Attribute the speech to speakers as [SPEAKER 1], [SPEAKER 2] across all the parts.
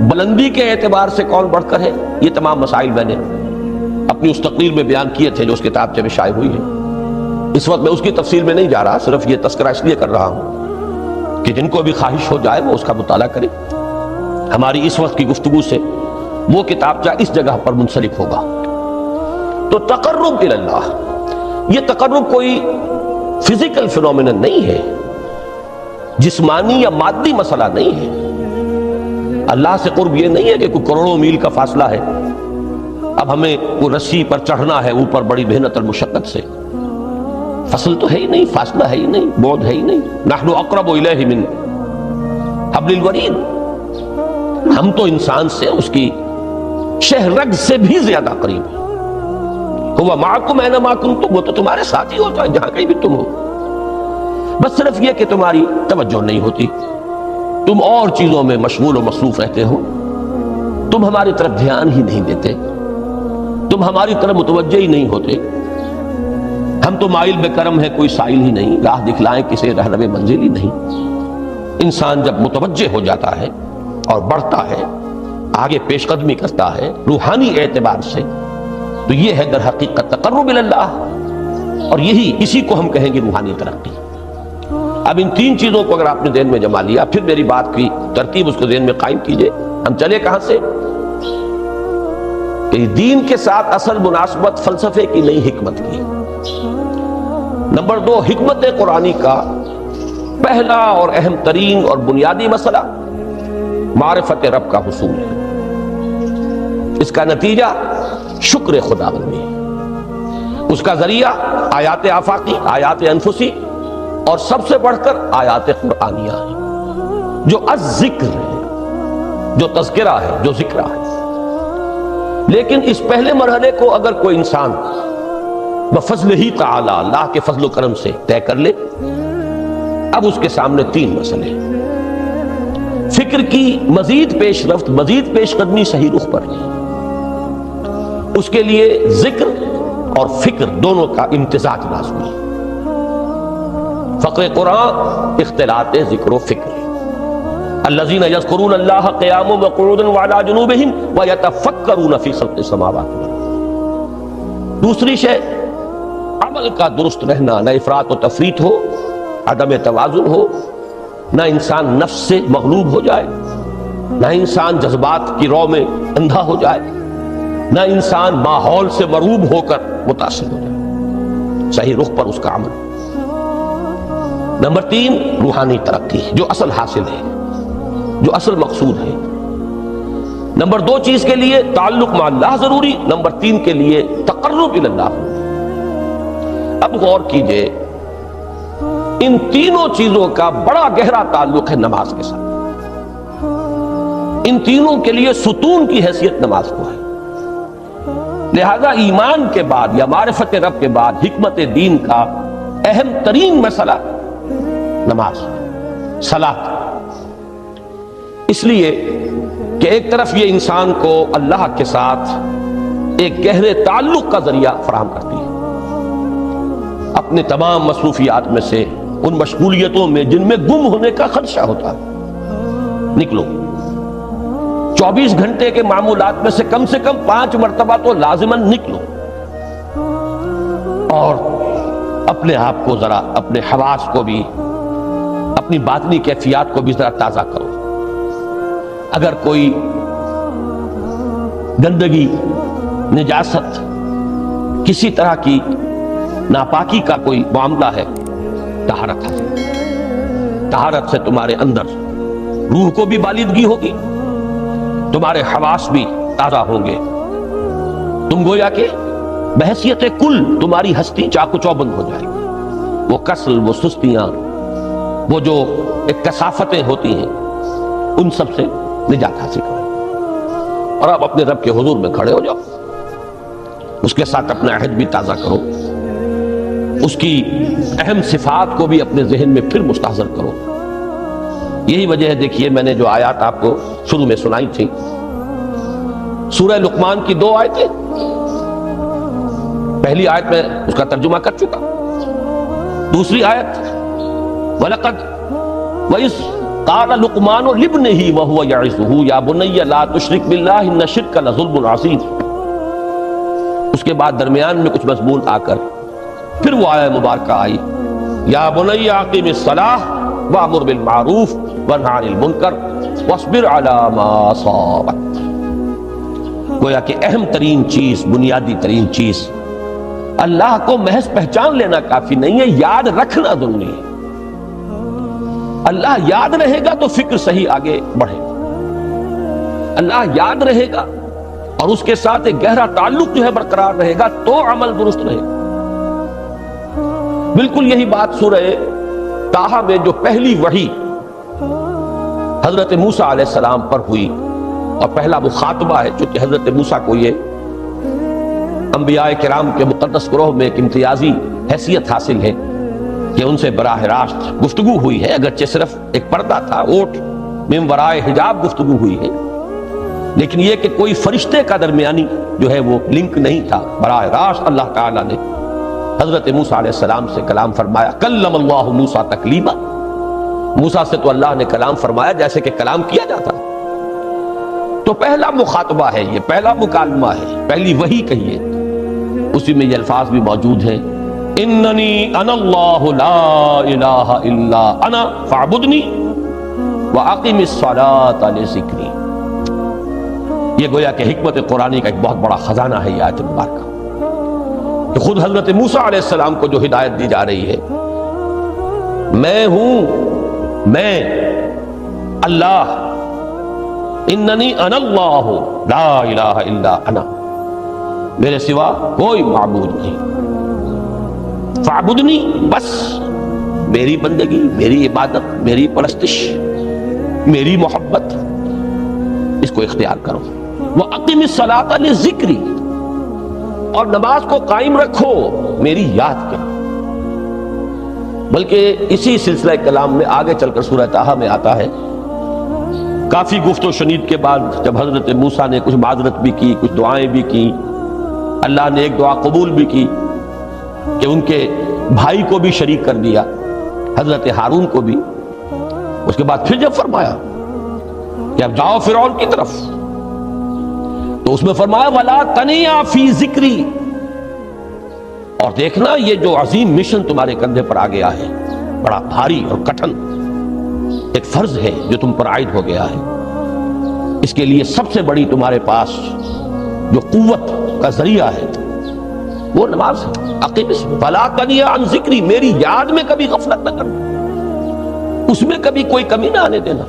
[SPEAKER 1] بلندی کے اعتبار سے کون بڑھ کر ہے، یہ تمام مسائل میں نے اپنی اس تقریر میں بیان کیے تھے جو اس کتابچے میں شائع ہوئی ہے۔ اس وقت میں اس کی تفصیل میں نہیں جا رہا، صرف یہ تذکرہ اس لیے کر رہا ہوں کہ جن کو بھی خواہش ہو جائے وہ اس کا مطالعہ کرے۔ ہماری اس وقت کی گفتگو سے وہ کتابچہ اس جگہ پر منسلک ہوگا۔ تو تقرب الی اللہ، یہ تقرب کوئی فزیکل فینومینن نہیں ہے، جسمانی یا مادی مسئلہ نہیں ہے۔ اللہ سے قرب یہ نہیں ہے کہ کوئی کروڑوں میل کا فاصلہ ہے، اب ہمیں وہ رسی پر چڑھنا ہے اوپر بڑی محنت اور مشقت سے۔ فصل تو ہے ہی نہیں، فاصلہ ہے ہی نہیں، بعد ہے ہی نہیں۔ نحن اقرب الیہ من حبل الورید، ہم تو انسان سے اس کی شہ رگ سے بھی زیادہ قریب ہیں۔ ہوا معکم اینما کنتم، وہ تو تمہارے ساتھ ہی ہوتا ہے جہاں کہیں بھی تم ہو، بس صرف یہ کہ تمہاری توجہ نہیں ہوتی، تم اور چیزوں میں مشغول و مصروف رہتے ہو، تم ہماری طرف دھیان ہی نہیں دیتے، تم ہماری طرف متوجہ ہی نہیں ہوتے۔ ہم تو مائل بے کرم ہے، کوئی سائل ہی نہیں، راہ دکھلائیں کسی رہنم منزل ہی نہیں۔ انسان جب متوجہ ہو جاتا ہے اور بڑھتا ہے، آگے پیش قدمی کرتا ہے روحانی اعتبار سے، تو یہ ہے در حقیقت تقرب الی اللہ، اور یہی اسی کو ہم کہیں گے روحانی ترقی۔ اب ان تین چیزوں کو اگر آپ نے ذہن میں جما لیا، پھر میری بات کی ترتیب اس کو ذہن میں قائم کیجئے۔ ہم چلے کہاں سے؟ کہ دین کے ساتھ اصل مناسبت فلسفے کی نہیں، حکمت کی۔ نمبر 2، حکمت قرآنی کا پہلا اور اہم ترین اور بنیادی مسئلہ معرفت رب کا حصول ہے۔ اس کا نتیجہ شکر خداوندی ہے، اس کا ذریعہ آیات آفاقی، آیات انفسی، اور سب سے بڑھ کر آیات قرآنیہ ہیں جو الذکر ہے، جو تذکرہ ہے، جو ذکرہ ہے۔ لیکن اس پہلے مرحلے کو اگر کوئی انسان بفضل ہی تعالی، اللہ کے فضل و کرم سے طے کر لے، اب اس کے سامنے تین مسئلے ہیں۔ فکر کی مزید پیش رفت، مزید پیش قدمی صحیح رخ پر ہے، اس کے لیے ذکر اور فکر دونوں کا امتزاج لازمی ہے۔ فقر قرآن اختلاط ذکر و فکر۔ الذین یذکرون اللہ قیاما وقعودا وعلی جنوبہم ویتفکرون فی خلق السماوات والارض۔ دوسری شے عمل کا درست رہنا، نہ افراط و تفریط ہو، عدم توازن ہو، نہ انسان نفس سے مغلوب ہو جائے، نہ انسان جذبات کی رو میں اندھا ہو جائے، نہ انسان ماحول سے مروب ہو کر متاثر ہو جائے، صحیح رخ پر اس کا عمل۔ نمبر 3، روحانی ترقی، جو اصل حاصل ہے، جو اصل مقصود ہے۔ نمبر 2 چیز کے لیے تعلق مع اللہ ضروری، نمبر 3 کے لیے تقرب الی اللہ۔ اب غور کیجئے، ان تینوں چیزوں کا بڑا گہرا تعلق ہے نماز کے ساتھ۔ ان تینوں کے لیے ستون کی حیثیت نماز کو ہے۔ لہذا ایمان کے بعد یا معرفت رب کے بعد حکمت دین کا اہم ترین مسئلہ نماز، صلاۃ۔ اس لیے کہ ایک طرف یہ انسان کو اللہ کے ساتھ ایک گہرے تعلق کا ذریعہ فراہم کرتی ہے، اپنے تمام مصروفیات میں سے، ان مشغولیتوں میں جن میں گم ہونے کا خدشہ ہوتا ہے، نکلو۔ 24 گھنٹے کے معمولات میں سے کم 5 مرتبہ تو لازماً نکلو، اور اپنے آپ کو ذرا، اپنے حواس کو بھی، اپنی باطنی کیفیات کو بھی ذرا تازہ کرو۔ اگر کوئی گندگی، نجاست، کسی طرح کی ناپاکی کا کوئی معاملہ ہے، طہارت حاصل۔ طہارت سے تمہارے اندر روح کو بھی بالندگی ہوگی، تمہارے حواس بھی تازہ ہوں گے، تم گویا کہ بحیثیت کل تمہاری ہستی چاق و چوبند ہو جائے گی۔ وہ کسل، وہ سستیاں، وہ جو ایک کثافتیں ہوتی ہیں، ان سب سے نجات حاصل کرو، اور اب اپنے رب کے حضور میں کھڑے ہو جاؤ، اس کے ساتھ اپنا عہد بھی تازہ کرو، اس کی اہم صفات کو بھی اپنے ذہن میں پھر مستحضر کرو۔ یہی وجہ ہے، دیکھیے میں نے جو آیات آپ کو شروع میں سنائی تھی، سورہ لقمان کی 2 آیتیں، پہلی آیت میں اس کا ترجمہ کر چکا، دوسری آیت وَلَقَدْ وَإِذْ قال لقمان لابنہ وهو یعظہ یا بنی لا تشرک باللہ ان الشرک لظلم عظیم. اس کے بعد درمیان میں کچھ مضمون آ کر پھر وہ آیہ مبارکہ آئی یا بنی اقیم الصلاۃ وامر بالمعروف وانہی عن المنکر واصبر علی ما اصابک. گویا کہ اہم ترین چیز، بنیادی ترین چیز، اللہ کو محض پہچان لینا کافی نہیں ہے، یاد رکھنا ضروری ہے. اللہ یاد رہے گا تو فکر صحیح آگے بڑھے گا. اللہ یاد رہے گا اور اس کے ساتھ ایک گہرا تعلق جو ہے برقرار رہے گا تو عمل درست رہے گا. بالکل یہی بات سورہ طٰہٰ میں جو پہلی وحی حضرت موسیٰ علیہ السلام پر ہوئی اور پہلا مخاطبہ ہے، چونکہ حضرت موسیٰ کو یہ انبیاء کرام کے مقدس گروہ میں ایک امتیازی حیثیت حاصل ہے کہ ان سے براہ راست گفتگو ہوئی ہے، اگرچہ صرف ایک پردہ تھا، اوٹ من ورائے حجاب گفتگو ہوئی ہے، لیکن یہ کہ کوئی فرشتے کا درمیانی جو ہے وہ لنک نہیں تھا. براہ راست اللہ تعالیٰ نے حضرت موسیٰ علیہ السلام سے کلام فرمایا. کلم اللہ موسیٰ تکلیما، موسیٰ سے تو اللہ نے کلام فرمایا جیسے کہ کلام کیا جاتا. تو پہلا مخاطبہ ہے، یہ پہلا مکالمہ ہے، پہلی وحی کہیے. اسی میں یہ الفاظ بھی موجود ہیں اننی انا اللہ لا الہ الا انا فاعبدنی واقم الصلاۃ لذکری. یہ گویا کہ حکمت قرآنی کا ایک بہت بڑا خزانہ ہے یہ آیت مبارکہ، کہ خود حضرت موسیٰ علیہ السلام کو جو ہدایت دی جا رہی ہے، میں ہوں، میں اللہ، اننی انا اللہ لا الہ الا انا، میرے سوا کوئی معبود نہیں. فاعبدنی، بس میری بندگی، میری عبادت، میری پرستش، میری محبت، اس کو اختیار کرو. وَأَقِمِ الصَّلَاةَ لِذِكْرِي، اور نماز کو قائم رکھو میری یاد کے. بلکہ اسی سلسلہ کلام میں آگے چل کر سورہ طٰہٰ میں آتا ہے، کافی گفت و شنید کے بعد جب حضرت موسیٰ نے کچھ معذرت بھی کی، کچھ دعائیں بھی کی، اللہ نے ایک دعا قبول بھی کی کہ ان کے بھائی کو بھی شریک کر دیا، حضرت ہارون کو بھی. اس کے بعد پھر جب فرمایا کہ اب جاؤ فرعون کی طرف، تو اس میں فرمایا وَلَا تَنِيَا فِي ذِكْرِي، اور دیکھنا یہ جو عظیم مشن تمہارے کندھے پر آ گیا ہے، بڑا بھاری اور کٹھن ایک فرض ہے جو تم پر عائد ہو گیا ہے، اس کے لیے سب سے بڑی تمہارے پاس جو قوت کا ذریعہ ہے وہ نماز ہے. اقیم فَلَا تَنِيَا عَنْ ذِكْرِي، میری یاد میں کبھی غفلت نہ کرنا، اس میں کبھی کوئی کمی نہ آنے دینا.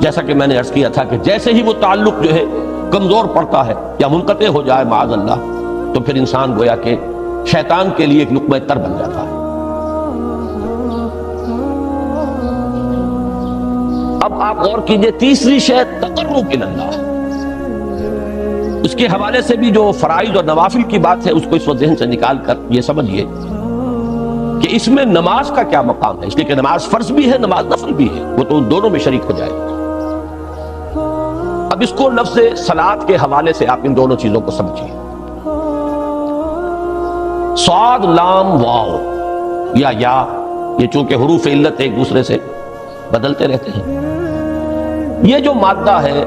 [SPEAKER 1] جیسا کہ میں نے عرض کیا تھا کہ جیسے ہی وہ تعلق جو ہے کمزور پڑتا ہے یا منقطع ہو جائے معاذ اللہ، تو پھر انسان گویا کہ شیطان کے لیے ایک لقمہ تر بن جاتا ہے. اب آپ غور کیجئے، تیسری شے تقرب الی اللہ، اس کے حوالے سے بھی جو فرائض اور نوافل کی بات ہے اس کو اس وقت ذہن سے نکال کر یہ سمجھیے کہ اس میں نماز کا کیا مقام ہے. اس لیے کہ نماز فرض بھی ہے، نماز نفل بھی ہے، وہ تو دونوں میں شریک ہو جائے. اب اس کو لفظ صلاۃ کے حوالے سے آپ ان دونوں چیزوں کو سمجھیے. صاد لام واو یا یہ چونکہ حروف علت ایک دوسرے سے بدلتے رہتے ہیں، یہ جو مادہ ہے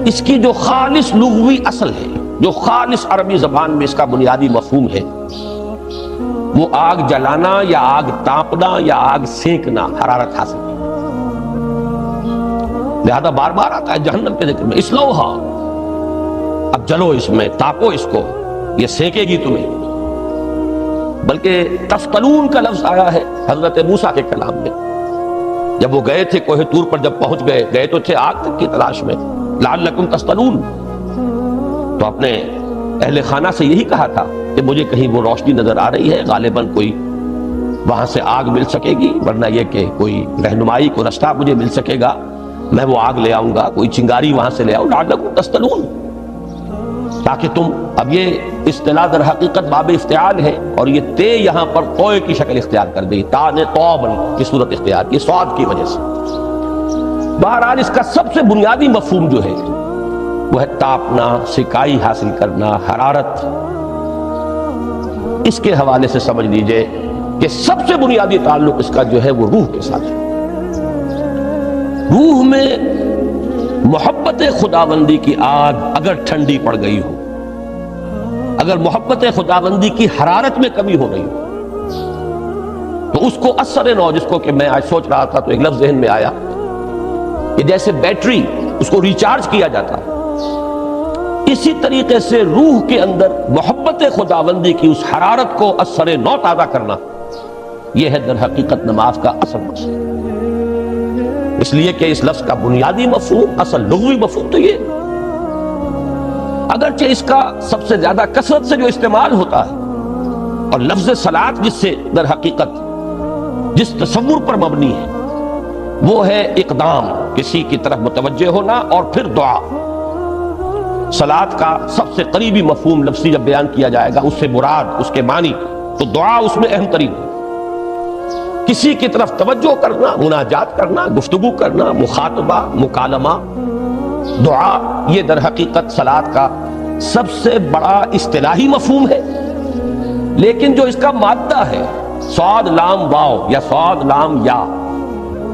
[SPEAKER 1] اس کی جو خالص لغوی اصل ہے، جو خالص عربی زبان میں اس کا بنیادی مفہوم ہے، وہ آگ جلانا یا آگ تاپنا یا آگ سینکنا، حرارت حاصل کرنا. لہذا بار بار آتا ہے جہنم کے ذکر میں اسلوہا، اب جلو اس میں، تاپو اس کو، یہ سینکے گی تمہیں. بلکہ تفتلون کا لفظ آیا ہے حضرت موسیٰ کے کلام میں، جب وہ گئے تھے کوہ طور پر، جب پہنچ گئے تو تھے آگ تک کی تلاش میں، لعلکم تفتلون، تو اپنے اہل خانہ سے یہی کہا تھا کہ مجھے کہیں وہ روشنی نظر آ رہی ہے، غالباً کوئی وہاں سے آگ مل سکے گی، ورنہ یہ کہ کوئی رہنمائی کو رستہ مجھے مل سکے گا، میں وہ آگ لے آؤں گا، کوئی چنگاری وہاں سے لے آؤں. لعلکم تفتلون، تاکہ تم، اب یہ اصطلاح در حقیقت باب افتعال ہے، اور یہ تے یہاں پر قوے کی شکل اختیار کر گئی، تا نے توبن کی صورت اختیار کی صاد کی وجہ سے. بہرحال اس کا سب سے بنیادی مفہوم جو ہے وہ ہے تاپنا، سکائی حاصل کرنا، حرارت. اس کے حوالے سے سمجھ لیجئے کہ سب سے بنیادی تعلق اس کا جو ہے وہ روح کے ساتھ ہے. روح میں محبت خداوندی کی آگ اگر ٹھنڈی پڑ گئی ہو، اگر محبت خداوندی کی حرارت میں کمی ہو گئی ہو، تو اس کو اثر نو، جس کو کہ میں آج سوچ رہا تھا تو ایک لفظ ذہن میں آیا کہ جیسے بیٹری اس کو ریچارج کیا جاتا ہے، اسی طریقے سے روح کے اندر محبت خداوندی کی اس حرارت کو اثر نو تازہ کرنا، یہ ہے در حقیقت نماز کا اصل مقصد۔ اس لیے کہ اس لفظ کا بنیادی مفہوم، اصل لغوی مفہوم تو یہ، اگرچہ اس کا سب سے زیادہ کثرت سے جو استعمال ہوتا ہے، اور لفظ صلاۃ جس سے در حقیقت جس تصور پر مبنی ہے وہ ہے اقدام، کسی کی طرف متوجہ ہونا اور پھر دعا۔ صلاۃ کا سب سے قریبی مفہوم لفظی جب بیان کیا جائے گا، اس سے مراد، اس کے معنی، تو دعا اس میں اہم ترین ہے۔ کسی کی طرف توجہ کرنا، مناجات کرنا، گفتگو کرنا، مخاطبہ، مکالمہ، دعا، یہ در حقیقت صلاۃ کا سب سے بڑا اصطلاحی مفہوم ہے۔ لیکن جو اس کا مادہ ہے، صاد لام واو یا صاد لام یا،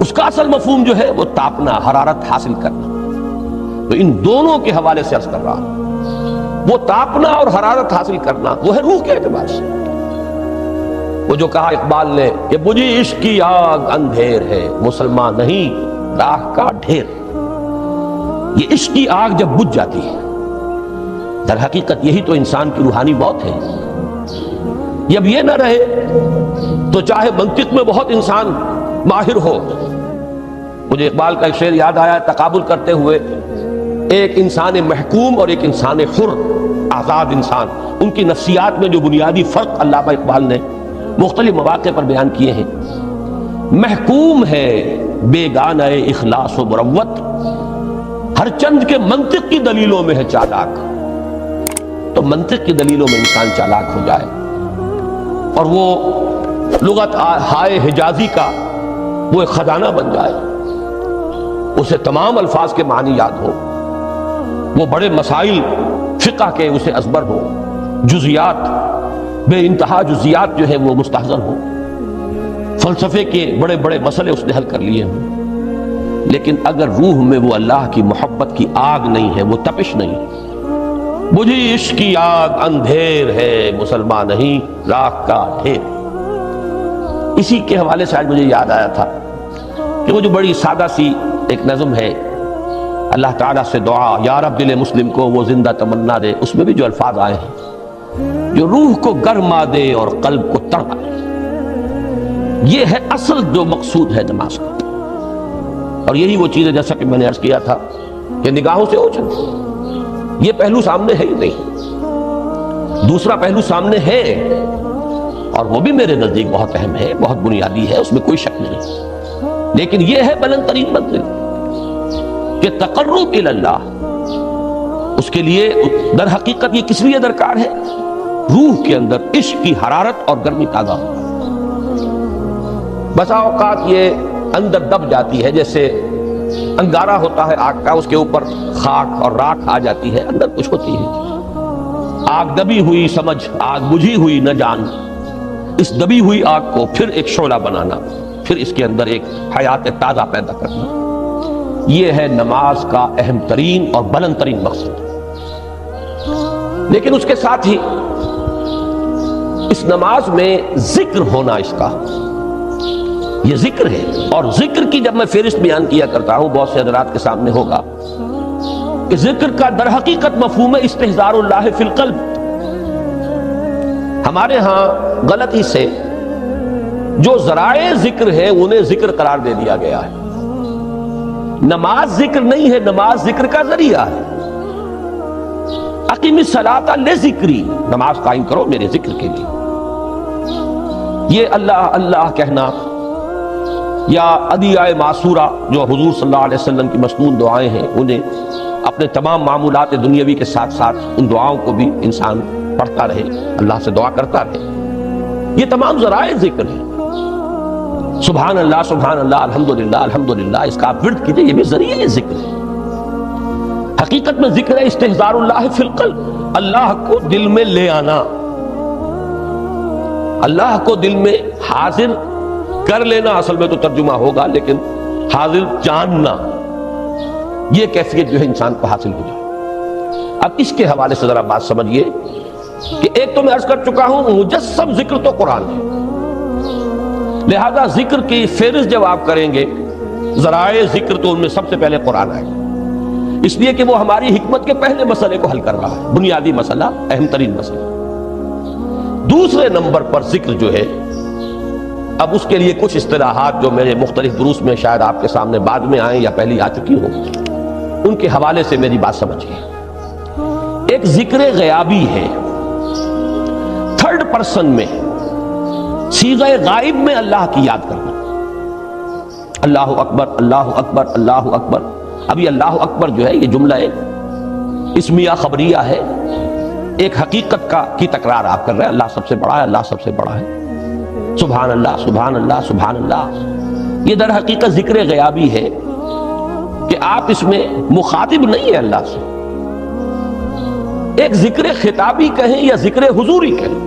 [SPEAKER 1] اس کا اصل مفہوم جو ہے وہ تاپنا، حرارت حاصل کرنا۔ تو ان دونوں کے حوالے سے عرض کر رہا ہوں، وہ تاپنا اور حرارت حاصل کرنا وہ ہے روح کے اعتبار سے۔ وہ جو کہا اقبال نے کہ بجھی عشق کی آگ اندھیر ہے، مسلمان نہیں راہ کا ڈھیر۔ یہ عشق کی آگ جب بجھ جاتی ہے، در حقیقت یہی تو انسان کی روحانی موت ہے۔ جب یہ نہ رہے تو چاہے منطق میں بہت انسان ماہر ہو، مجھے اقبال کا ایک شعر یاد آیا تقابل کرتے ہوئے، ایک انسان محکوم اور ایک انسان حر، آزاد انسان، ان کی نفسیات میں جو بنیادی فرق علامہ اقبال نے مختلف مواقع پر بیان کیے ہیں۔ محکوم ہے بیگانہ اخلاص و مروت، ہر چند کے منطق کی دلیلوں میں ہے چالاک۔ تو منطق کی دلیلوں میں انسان چالاک ہو جائے اور وہ لغت ہائے حجازی کا وہ ایک خزانہ بن جائے، اسے تمام الفاظ کے معنی یاد ہو، وہ بڑے مسائل فقہ کے اسے ازبر ہو، جزیات، بے انتہا جزیات جو ہے وہ مستحضر ہو، فلسفے کے بڑے بڑے مسئلے اس نے حل کر لیے ہوں، لیکن اگر روح میں وہ اللہ کی محبت کی آگ نہیں ہے، وہ تپش نہیں، بجھی عشق کی آگ اندھیر ہے، مسلمان نہیں راہ کا ڈھیر۔ اسی کے حوالے سے آج مجھے یاد آیا تھا کہ وہ جو بڑی سادہ سی ایک نظم ہے، اللہ تعالیٰ سے دعا، یا رب دل مسلم کو وہ زندہ تمنا دے، اس میں بھی جو الفاظ آئے ہیں، جو روح کو گرما دے اور قلب کو تڑپا دے، یہ ہے اصل جو مقصود ہے نماز کا۔ اور یہی وہ چیز ہے جیسا کہ میں نے عرض کیا تھا کہ نگاہوں سے اوجھل، یہ پہلو سامنے ہے ہی نہیں، دوسرا پہلو سامنے ہے اور وہ بھی میرے نزدیک بہت اہم ہے، بہت بنیادی ہے، اس میں کوئی شک نہیں، لیکن یہ ہے بلند ترین منزل کہ تقرب الی اللہ۔ اس کے لیے در حقیقت یہ کس لیے درکار ہے؟ روح کے اندر عشق کی حرارت اور گرمی تازہ ہو۔ بسا اوقات یہ اندر دب جاتی ہے، جیسے انگارہ ہوتا ہے آگ کا، اس کے اوپر خاک اور راکھ آ جاتی ہے، اندر کچھ ہوتی ہے۔ آگ دبی ہوئی سمجھ، آگ بجھی ہوئی نہ جان، اس دبی ہوئی آگ کو پھر ایک شعلہ بنانا، پھر اس کے اندر ایک حیات تازہ پیدا کرنا، یہ ہے نماز کا اہم ترین اور بلند ترین مقصد۔ لیکن اس کے ساتھ ہی اس نماز میں ذکر ہونا، اس کا یہ ذکر ہے، اور ذکر کی جب میں فہرست بیان کیا کرتا ہوں، بہت سے حضرات کے سامنے ہوگا کہ ذکر کا در حقیقت مفہوم ہے استحضار اللہ فی القلب۔ ہمارے ہاں غلطی سے جو ذرائع ذکر ہے انہیں ذکر قرار دے دیا گیا ہے۔ نماز ذکر نہیں ہے، نماز ذکر کا ذریعہ ہے۔ اقیم الصلاۃ لذکری، نماز قائم کرو میرے ذکر کے لیے۔ یہ اللہ اللہ کہنا یا ادعیہ معصورہ جو حضور صلی اللہ علیہ وسلم کی مسنون دعائیں ہیں، انہیں اپنے تمام معمولات دنیاوی کے ساتھ ساتھ ان دعاؤں کو بھی انسان پڑھتا رہے، اللہ سے دعا کرتا رہے، یہ تمام ذرائع ذکر ہیں۔ سبحان اللہ الحمدللہ الحمدللہ، اس کا آپ ورد کیجئے، یہ بھی ذریعہ ذکر ہے۔ حقیقت میں ذکر ہے استحضار اللہ فی القلب، اللہ کو دل میں لے آنا، اللہ کو دل میں حاضر کر لینا، اصل میں تو ترجمہ ہوگا، لیکن حاضر جاننا، یہ کیفیت جو ہے انسان کو حاصل ہو جائے۔ اب اس کے حوالے سے ذرا بات سمجھیے کہ ایک تو میں عرض کر چکا ہوں مجسم ذکر تو قرآن ہے، لہذا ذکر کی فہرست جب آپ کریں گے ذرائع ذکر تو ان میں سب سے پہلے قرآن آئے، اس لیے کہ وہ ہماری حکمت کے پہلے مسئلے کو حل کر رہا ہے، بنیادی مسئلہ، اہم ترین مسئلہ۔ دوسرے نمبر پر ذکر جو ہے، اب اس کے لیے کچھ اصطلاحات جو میرے مختلف دروس میں شاید آپ کے سامنے بعد میں آئیں یا پہلی آ چکی ہوں، ان کے حوالے سے میری بات سمجھیے۔ ایک ذکر غیابی ہے، تھرڈ پرسن میں، صیغہ غائب میں اللہ کی یاد کرنا، اللہ اکبر اللہ اکبر اللہ اکبر۔ اب یہ اللہ اکبر جو ہے یہ جملہ اسمیہ خبریہ ہے، ایک حقیقت کی تکرار آپ کر رہے ہیں، اللہ سب سے بڑا ہے، اللہ سب سے بڑا ہے، سبحان اللہ سبحان اللہ سبحان اللہ۔ یہ در حقیقت ذکر غیابی ہے کہ آپ اس میں مخاطب نہیں ہے اللہ سے، ایک ذکر خطابی کہیں یا ذکر حضوری کہیں،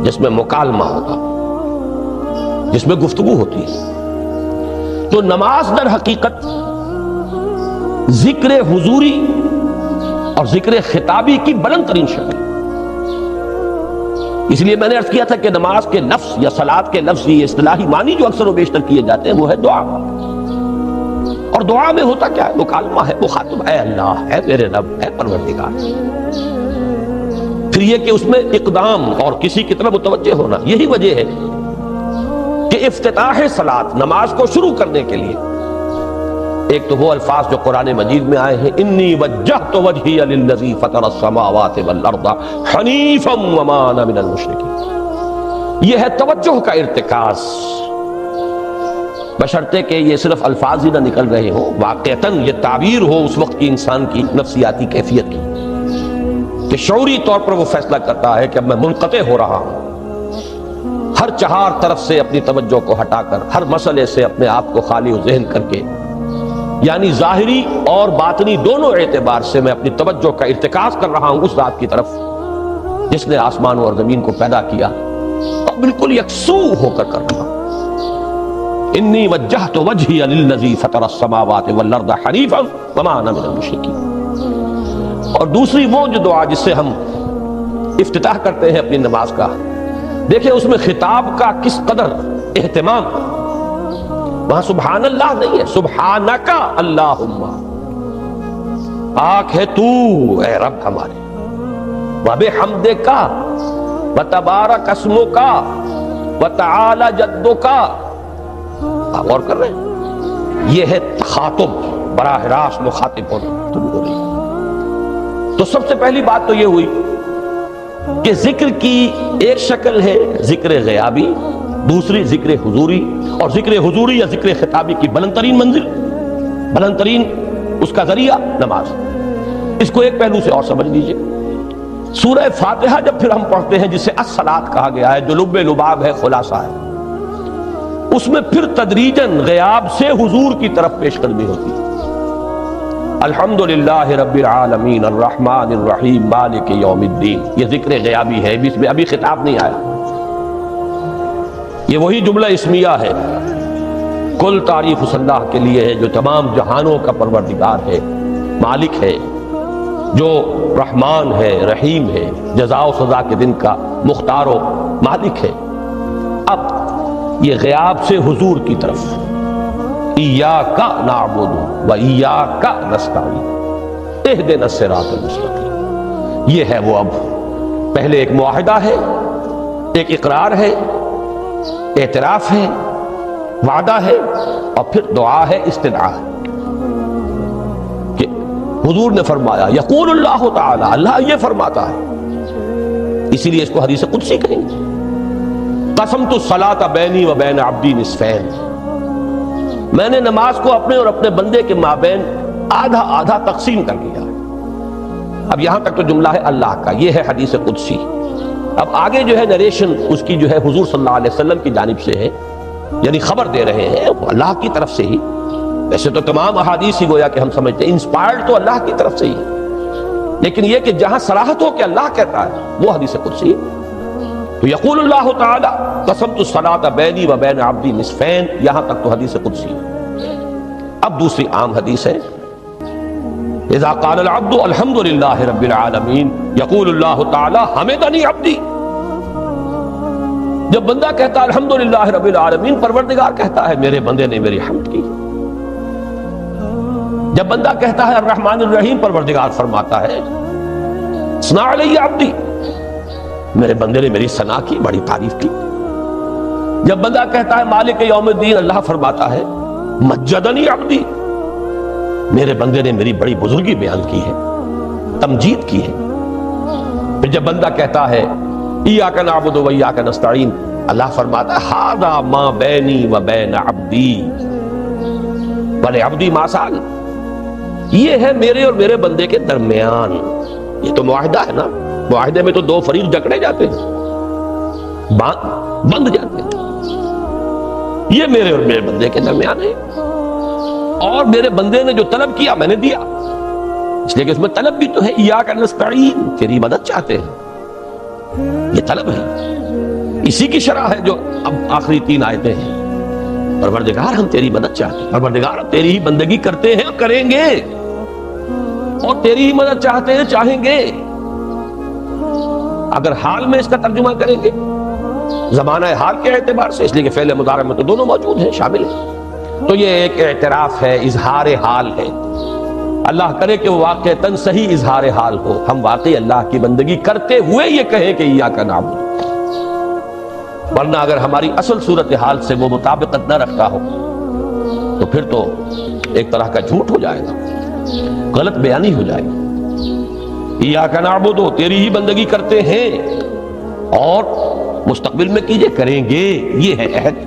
[SPEAKER 1] جس میں مکالمہ ہوگا، جس میں گفتگو ہوتی ہے۔ تو نماز در حقیقت ذکر حضوری اور ذکر خطابی کی بلند ترین شکل، اس لیے میں نے عرض کیا تھا کہ نماز کے لفظ یا صلاۃ کے لفظ، یہ اصطلاحی معنی جو اکثر و بیشتر کیے جاتے ہیں وہ ہے دعا، اور دعا میں ہوتا کیا ہے؟ مکالمہ ہے، مخاطب ہے اللہ، ہے میرے رب، ہے پروردگار۔ پھر یہ کہ اس میں اقدام اور کسی کی طرف متوجہ ہونا، یہی وجہ ہے کہ افتتاح صلاۃ، نماز کو شروع کرنے کے لیے ایک تو وہ الفاظ جو قرآن مجید میں آئے ہیں، انی وجہت وجہی للذی فطر السماوات والارض حنیفا وما انا من المشرکین، یہ ہے توجہ کا ارتکاز، بشرطے کہ یہ صرف الفاظ ہی نہ نکل رہے ہوں، واقعتاً یہ تعبیر ہو اس وقت کی انسان کی نفسیاتی کیفیت کی، کہ شعوری طور پر وہ فیصلہ کرتا ہے کہ اب میں منقطع ہو رہا ہوں، ہر چہار طرف سے اپنی توجہ کو ہٹا کر، ہر مسئلے سے اپنے آپ کو خالی و ذہن کر کے، یعنی ظاہری اور باطنی دونوں اعتبار سے میں اپنی توجہ کا ارتکاز کر رہا ہوں اس ذات کی طرف جس نے آسمان اور زمین کو پیدا کیا، اور بالکل یکسو ہو کر رہا ہوں۔ انی وجہت وجہی للذی فطر السماوات والارض حنیفا وما انا من المشرکین۔ اور دوسری وہ جو دعا جس سے ہم افتتاح کرتے ہیں اپنی نماز کا، دیکھیں اس میں خطاب کا کس قدر اہتمام، وہاں سبحان اللہ نہیں ہے، سبحانک اللہم، پاک ہے تو اے رب ہمارے، وبحمدک وتبارک اسمک وتعالی جدک۔ غور کر رہے ہیں، یہ ہے تخاطب، براہ راست مخاطب ہونا۔ تو سب سے پہلی بات تو یہ ہوئی کہ ذکر کی ایک شکل ہے ذکر غیابی، دوسری ذکر حضوری، اور ذکر حضوری یا ذکر خطابی کی بلند ترین منزل، بلند ترین اس کا ذریعہ نماز۔ اس کو ایک پہلو سے اور سمجھ لیجئے، سورہ فاتحہ جب پھر ہم پڑھتے ہیں جسے الصلاۃ کہا گیا ہے، جو لب لباب ہے، خلاصہ ہے، اس میں پھر تدریجاً غیاب سے حضور کی طرف پیش قدمی ہوتی ہے۔ الحمدللہ رب العالمین الرحمن الرحیم مالک یوم الدین، یہ ذکر غیابی ہے، اس میں ابھی خطاب نہیں آیا، یہ وہی جملہ اسمیہ ہے، کل تعریف اس اللہ کے لیے ہے جو تمام جہانوں کا پروردگار ہے، مالک ہے، جو رحمان ہے، رحیم ہے، جزا و سزا کے دن کا مختار و مالک ہے۔ اب یہ غیاب سے حضور کی طرف، ایاک نعبد و ایاک نستعین اہدنا الصراط المستقیم، یہ ہے وہ اب پہلے ایک معاہدہ ہے، ایک اقرار ہے، اعتراف ہے، وعدہ ہے، اور پھر دعا ہے، استدعا ہے کہ حضور نے فرمایا، یقول اللہ تعالی، اللہ یہ فرماتا ہے، اسی لیے اس کو حدیث قدسی کہیں گے، قسمت الصلاۃ بینی و بین عبدی نصفین، میں نے نماز کو اپنے اور اپنے بندے کے مابین آدھا آدھا تقسیم کر دیا۔ اب یہاں تک تو جملہ ہے اللہ کا، یہ ہے حدیث قدسی۔ اب آگے جو ہے نریشن اس کی جو ہے حضور صلی اللہ علیہ وسلم کی جانب سے ہے، یعنی خبر دے رہے ہیں اللہ کی طرف سے ہی، ویسے تو تمام احادیث ہی گویا کہ ہم سمجھتے ہیں انسپائرڈ تو اللہ کی طرف سے ہی، لیکن یہ کہ جہاں صراحت ہو کہ اللہ کہتا ہے وہ حدیث قدسی ہے۔ تو یقول اللہ تعالی قسمت الصلاۃ بینی و بین عبدی نصفین، یہاں تک تو حدیث قدسی ہے۔ اب دوسری عام حدیث ہے، اذا قال العبد الحمد للہ رب العالمین یقول اللہ تعالی حمدنی عبدی، جب بندہ کہتا ہے الحمدللہ رب العالمین، پروردگار کہتا ہے میرے بندے نے میری حمد کی۔ جب بندہ کہتا ہے الرحمن الرحیم، پروردگار فرماتا ہے ثنا علی عبدی، میرے بندے نے میری ثنا کی، بڑی تعریف کی۔ جب بندہ کہتا ہے مالک یوم الدین، اللہ فرماتا ہے مجدنی عبدی، میرے بندے نے میری بڑی بزرگی بیان کی ہے، تمجید کی ہے۔ پھر جب بندہ کہتا ہے ایاک نعبد و ایاک نستعین، اللہ فرماتا ہے ھذا ما بینی و بین عبدی ولعبدی ما سأل، یہ ہے میرے اور میرے بندے کے درمیان۔ یہ تو معاہدہ ہے نا، معاہدے میں تو دو فریق جکڑے جاتے ہیں، بند جاتے ہیں، یہ میرے اور میرے بندے کے درمیان ہے، اور میرے بندے نے جو طلب کیا میں نے دیا، اس لیے کہ اس میں طلب بھی تو ہے، ایاک نستعین، تیری مدد چاہتے ہیں، یہ طلب ہے، اسی کی شرح ہے جو اب آخری 3 آیتیں ہیں۔ پروردگار ہم تیری مدد چاہتے ہیں، پروردگار ہم تیری ہی بندگی کرتے ہیں اور کریں گے، اور تیری ہی مدد چاہتے ہیں، چاہیں گے۔ اگر حال میں اس کا ترجمہ کریں گے زمانہ حال کے اعتبار سے، اس لیے کہ فعل مضارع میں تو دونوں موجود ہیں، شامل ہیں، تو یہ ایک اعتراف ہے، اظہار حال ہے۔ اللہ کرے کہ وہ واقعتاً صحیح اظہار حال ہو، ہم واقعی اللہ کی بندگی کرتے ہوئے یہ کہیں کہ ایاک نعبد، ورنہ اگر ہماری اصل صورتحال سے وہ مطابقت نہ رکھتا ہو تو پھر تو ایک طرح کا جھوٹ ہو جائے گا، غلط بیانی ہو جائے گی۔ ایاک نعبد، تیری ہی بندگی کرتے ہیں، اور مستقبل میں کیجئے، کریں گے، یہ ہے عہد،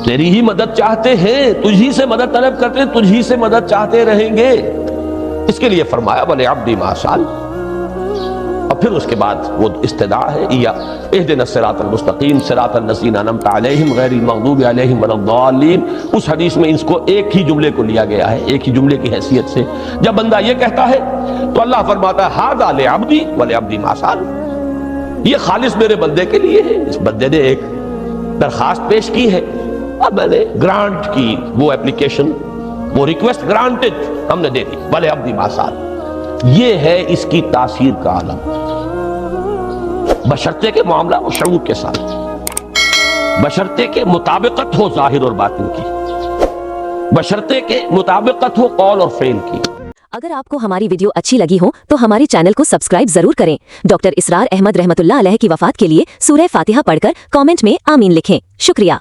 [SPEAKER 1] تیری ہی مدد چاہتے ہیں، تجھی سے مدد طلب کرتے ہیں، تجھی سے مدد چاہتے رہیں گے۔ اس کے لیے فرمایا وَلِعَبْدِ مَا سَأَلَ، اور پھر اس کے بعد وہ استدعاء ہے، اهْدِنَا الصِّرَاطَ الْمُسْتَقِيمَ صِرَاطَ الَّذِينَ أَنْعَمْتَ عَلَيْهِمْ غَيْرِ الْمَغْضُوبِ عَلَيْهِمْ وَلَا الضَّالِّينَ۔ اس حدیث میں اس کو ایک ہی جملے کو لیا گیا ہے، ایک ہی جملے کی حیثیت سے۔ جب بندہ یہ کہتا ہے تو اللہ فرماتا ہے ھذا لعبدی وَلِعَبْدِ مَا سَأَلَ، یہ خالص میرے بندے کے لیے ہے۔ اس بندے نے ایک درخواست پیش کی ہے، اب میں نے گرانٹ کی، وہ اپلیکیشن، وہ ریکویسٹ گرانٹڈ، ہم نے دے دی، وَلِعَبْدِ مَا سَأَلَ۔ یہ ہے اس کی تاثیر کا عالم، بشرطے کے معاملہ وہ شعور کے ساتھ، بشرطے کے مطابقت ہو ظاہر اور باطن کی، بشرطے کے مطابقت ہو قول اور فعل کی۔
[SPEAKER 2] اگر آپ کو ہماری ویڈیو اچھی لگی ہو تو ہمارے چینل کو سبسکرائب ضرور کریں۔ ڈاکٹر اسرار احمد رحمت اللہ علیہ کی وفات کے لیے سورہ فاتحہ پڑھ کر کامنٹ میں آمین لکھیں۔ شکریہ۔